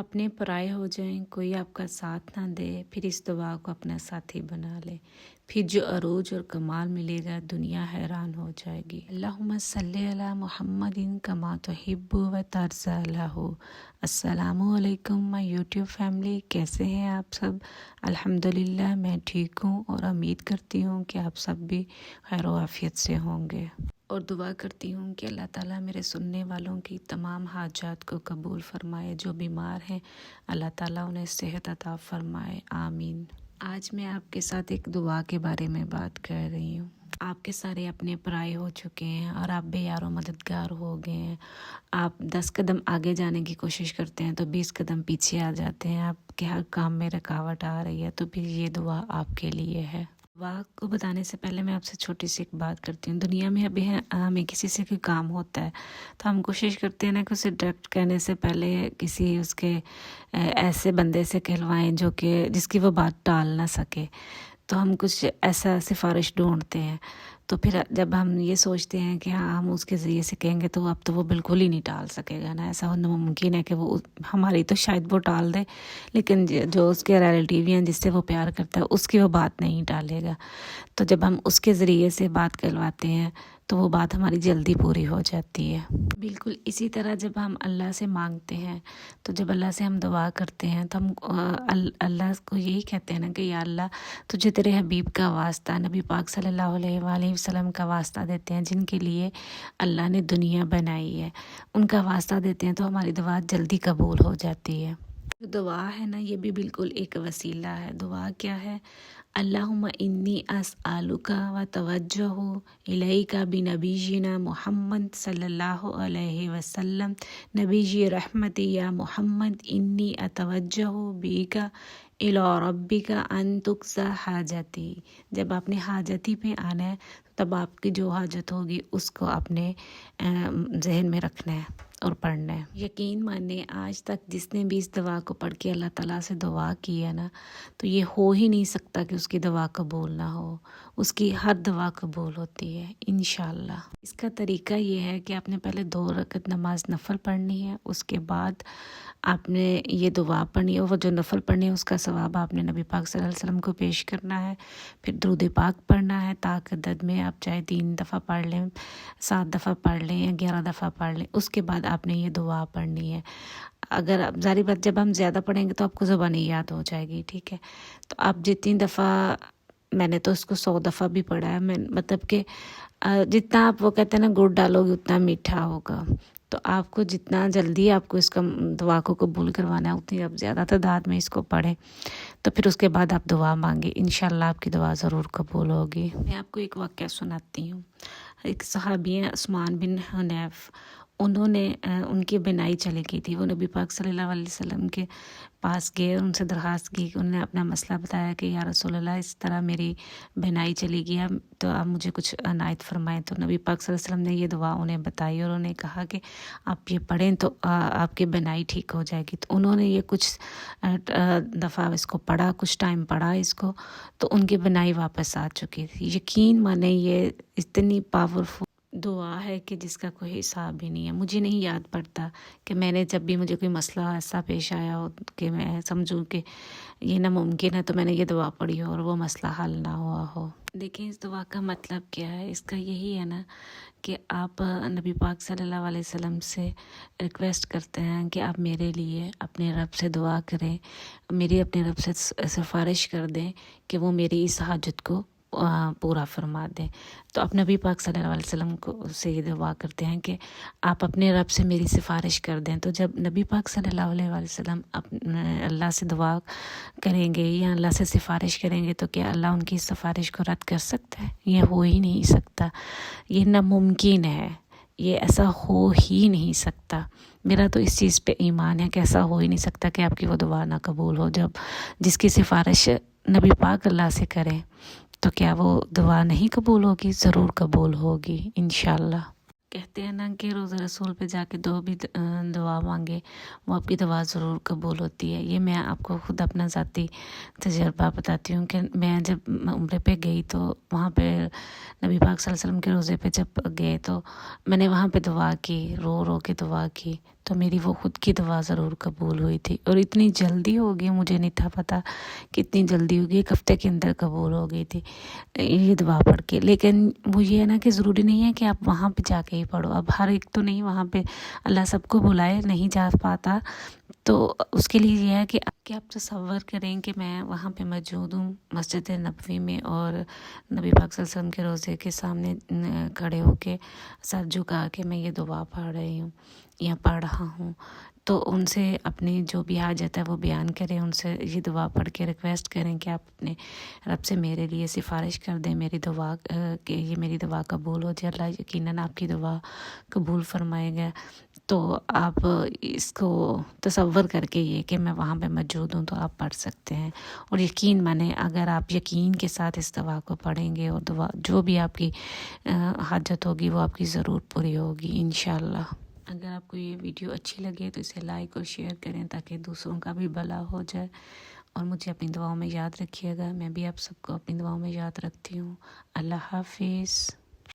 اپنے پرائے ہو جائیں، کوئی آپ کا ساتھ نہ دے، پھر اس دعا کو اپنا ساتھی بنا لے، پھر جو عروج اور کمال ملے گا دنیا حیران ہو جائے گی۔ اللہم صلی علی محمد کما تحب و ترضی له۔ السلام علیکم مائی یوٹیوب فیملی، کیسے ہیں آپ سب؟ الحمدللہ میں ٹھیک ہوں اور امید کرتی ہوں کہ آپ سب بھی خیر و عافیت سے ہوں گے، اور دعا کرتی ہوں کہ اللہ تعالیٰ میرے سننے والوں کی تمام حاجات کو قبول فرمائے، جو بیمار ہیں اللہ تعالیٰ انہیں صحت عطا فرمائے، آمین۔ آج میں آپ کے ساتھ ایک دعا کے بارے میں بات کر رہی ہوں۔ آپ کے سارے اپنے پرائے ہو چکے ہیں اور آپ بے یار و مددگار ہو گئے ہیں۔ آپ 10 قدم آگے جانے کی کوشش کرتے ہیں تو 20 قدم پیچھے آ جاتے ہیں، آپ کے ہر کام میں رکاوٹ آ رہی ہے، تو پھر یہ دعا آپ کے لیے ہے۔ دعا کو بتانے سے پہلے میں آپ سے چھوٹی سی ایک بات کرتی ہوں۔ دنیا میں ابھی ہمیں کسی سے کوئی کام ہوتا ہے تو ہم کوشش کرتے ہیں نا کہ اسے ڈائریکٹ کہنے سے پہلے کسی اس کے ایسے بندے سے کہلوائیں جو کہ جس کی وہ بات ٹال نہ سکے، تو ہم کچھ ایسا سفارش ڈھونڈتے ہیں۔ تو پھر جب ہم یہ سوچتے ہیں کہ ہاں ہم اس کے ذریعے سے کہیں گے تو اب تو وہ بالکل ہی نہیں ٹال سکے گا نا، ایسا ہونا ممکن ہے کہ وہ ہماری تو شاید وہ ٹال دے، لیکن جو اس کے ریلیٹیو ہیں جس سے وہ پیار کرتا ہے اس کی وہ بات نہیں ٹالے گا۔ تو جب ہم اس کے ذریعے سے بات کرواتے ہیں تو وہ بات ہماری جلدی پوری ہو جاتی ہے۔ بالکل اسی طرح جب ہم اللہ سے مانگتے ہیں، تو جب اللہ سے ہم دعا کرتے ہیں تو ہم اللہ کو یہی کہتے ہیں نا کہ یا اللہ تجھے تیرے حبیب کا واسطہ، نبی پاک صلی اللہ علیہ وآلہ وسلم کا واسطہ دیتے ہیں، جن کے لیے اللہ نے دنیا بنائی ہے، ان کا واسطہ دیتے ہیں تو ہماری دعا جلدی قبول ہو جاتی ہے۔ دعا ہے نا، یہ بھی بالکل ایک وسیلہ ہے۔ دعا کیا ہے؟ اللہم انی اسألک و توجہ الیک بنبینا محمد صلی اللہ علیہ وسلم، نبی رحمت یا محمد انی اتوجہ بیک الی ربک ان تقضی حاجتی۔ جب آپ نے حاجتی پہ آنا ہے تب آپ کی جو حاجت ہوگی اس کو اپنے ذہن میں رکھنا ہے اور پڑھنا ہے۔ یقین مانے آج تک جس نے بھی اس دعا کو پڑھ کے اللہ تعالیٰ سے دعا کی ہے نا، تو یہ ہو ہی نہیں سکتا کہ اس کی دعا قبول نہ ہو۔ اس کی ہر دعا قبول ہوتی ہے انشاءاللہ۔ اس کا طریقہ یہ ہے کہ آپ نے پہلے 2 رکعت نماز نفل پڑھنی ہے، اس کے بعد آپ نے یہ دعا پڑھنی ہے، وہ جو نفل پڑھنی ہے اس کا ثواب آپ نے نبی پاک صلی اللہ علیہ وسلم کو پیش کرنا ہے، پھر درود پاک پڑھنا ہے تعدد میں، آپ چاہے 3 دفعہ پڑھ لیں، 7 دفعہ پڑھ لیں یا 11 دفعہ پڑھ لیں۔ اس کے بعد آپ نے یہ دعا پڑھنی ہے۔ اگر ظاہری بات جب ہم زیادہ پڑھیں گے تو آپ کو زبانی یاد ہو جائے گی، ٹھیک ہے؟ تو آپ جتنی دفعہ، میں نے تو اس کو 100 دفعہ بھی پڑھا ہے، میں مطلب کہ جتنا آپ وہ کہتے ہیں نا گڑ ڈالو گے اتنا میٹھا ہوگا، تو آپ کو جتنا جلدی آپ کو اس کا دعا کو قبول کروانا ہے اتنی آپ زیادہ تعداد میں اس کو پڑھیں، تو پھر اس کے بعد آپ دعا مانگیں، انشاءاللہ آپ کی دعا ضرور قبول ہوگی۔ میں آپ کو ایک واقعہ سناتی ہوں۔ ایک صحابی ہیں عثمان بن حنیف، انہوں نے ان کی بینائی چلی گئی تھی، وہ نبی پاک صلی اللہ علیہ وسلم کے پاس گئے، ان سے درخواست کی کہ انہوں نے اپنا مسئلہ بتایا کہ یا رسول اللہ اس طرح میری بینائی چلی گئی، تو آپ مجھے کچھ عنایت فرمائیں۔ تو نبی پاک صلی اللہ علیہ وسلم نے یہ دعا انہیں بتائی اور انہوں نے کہا کہ آپ یہ پڑھیں تو آپ کی بینائی ٹھیک ہو جائے گی۔ تو انہوں نے یہ کچھ دفعہ اس کو پڑھا، کچھ ٹائم پڑھا اس کو، تو ان کی بینائی واپس آ چکی تھی۔ یقین مانے یہ اتنی پاورفل دعا ہے کہ جس کا کوئی حساب ہی نہیں ہے۔ مجھے نہیں یاد پڑتا کہ میں نے جب بھی مجھے کوئی مسئلہ ایسا پیش آیا ہو کہ میں سمجھوں کہ یہ ناممکن ہے تو میں نے یہ دعا پڑھی ہو اور وہ مسئلہ حل نہ ہوا ہو۔ دیکھیں اس دعا کا مطلب کیا ہے، اس کا یہی ہے نا کہ آپ نبی پاک صلی اللہ علیہ وسلم سے ریکویسٹ کرتے ہیں کہ آپ میرے لیے اپنے رب سے دعا کریں، میری اپنے رب سے سفارش کر دیں کہ وہ میری اس حاجت کو پورا فرما دیں۔ تو آپ نبی پاک صلی اللہ علیہ وسلم کو سے یہ دعا کرتے ہیں کہ آپ اپنے رب سے میری سفارش کر دیں۔ تو جب نبی پاک صلی اللہ علیہ وسلم اللہ سے دعا کریں گے یا اللہ سے سفارش کریں گے تو کیا اللہ ان کی سفارش کو رد کر سکتا ہے؟ یہ ہو ہی نہیں سکتا، یہ ناممکن ہے، یہ ایسا ہو ہی نہیں سکتا۔ میرا تو اس چیز پہ ایمان ہے کہ ایسا ہو ہی نہیں سکتا کہ آپ کی وہ دعا نہ قبول ہو۔ جب جس کی سفارش نبی پاک اللہ سے کریں تو کیا وہ دعا نہیں قبول ہوگی؟ ضرور قبول ہوگی انشاءاللہ۔ کہتے ہیں نا کہ روزہ رسول پہ جا کے بھی دعا مانگے، وہ آپ کی دعا ضرور قبول ہوتی ہے۔ یہ میں آپ کو خود اپنا ذاتی تجربہ بتاتی ہوں کہ میں جب عمرے پہ گئی تو وہاں پہ نبی پاک صلی اللہ علیہ وسلم کے روزے پہ جب گئے تو میں نے وہاں پہ دعا کی، رو رو کے دعا کی، تو میری وہ خود کی دعا ضرور قبول ہوئی تھی، اور اتنی جلدی ہو گئی، مجھے نہیں تھا پتہ کتنی جلدی ہوگی، ایک ہفتے کے اندر قبول ہو گئی تھی یہ دعا پڑھ کے۔ لیکن وہ یہ ہے نا کہ ضروری نہیں ہے کہ آپ وہاں پہ جا کے ہی پڑھو، اب ہر ایک تو نہیں وہاں پہ اللہ سب کو بلائے، نہیں جا پاتا، تو اس کے لیے یہ ہے کہ آپ تصور کریں کہ میں وہاں پہ موجود ہوں مسجد نبوی میں، اور نبی پاک صلی اللہ علیہ وسلم کے روضے کے سامنے کھڑے ہو کے سر جھکا کے میں یہ دعا پڑھ رہی ہوں یا پڑھ رہا ہوں، تو ان سے اپنی جو بھی حاجت ہے وہ بیان کریں، ان سے یہ دعا پڑھ کے ریکویسٹ کریں کہ آپ اپنے رب سے میرے لیے سفارش کر دیں، میری دعا کہ یہ میری دعا قبول ہو جائے، اللہ یقیناً آپ کی دعا قبول فرمائے گا۔ تو آپ اس کو تصور کر کے یہ کہ میں وہاں پہ موجود ہوں تو آپ پڑھ سکتے ہیں، اور یقین مانیں اگر آپ یقین کے ساتھ اس دعا کو پڑھیں گے، اور دعا جو بھی آپ کی حاجت ہوگی وہ آپ کی ضرور پوری ہوگی انشاءاللہ۔ اگر آپ کو یہ ویڈیو اچھی لگے تو اسے لائک اور شیئر کریں تاکہ دوسروں کا بھی بھلا ہو جائے، اور مجھے اپنی دعاؤں میں یاد رکھیے گا، میں بھی آپ سب کو اپنی دعاؤں میں یاد رکھتی ہوں۔ اللہ حافظ۔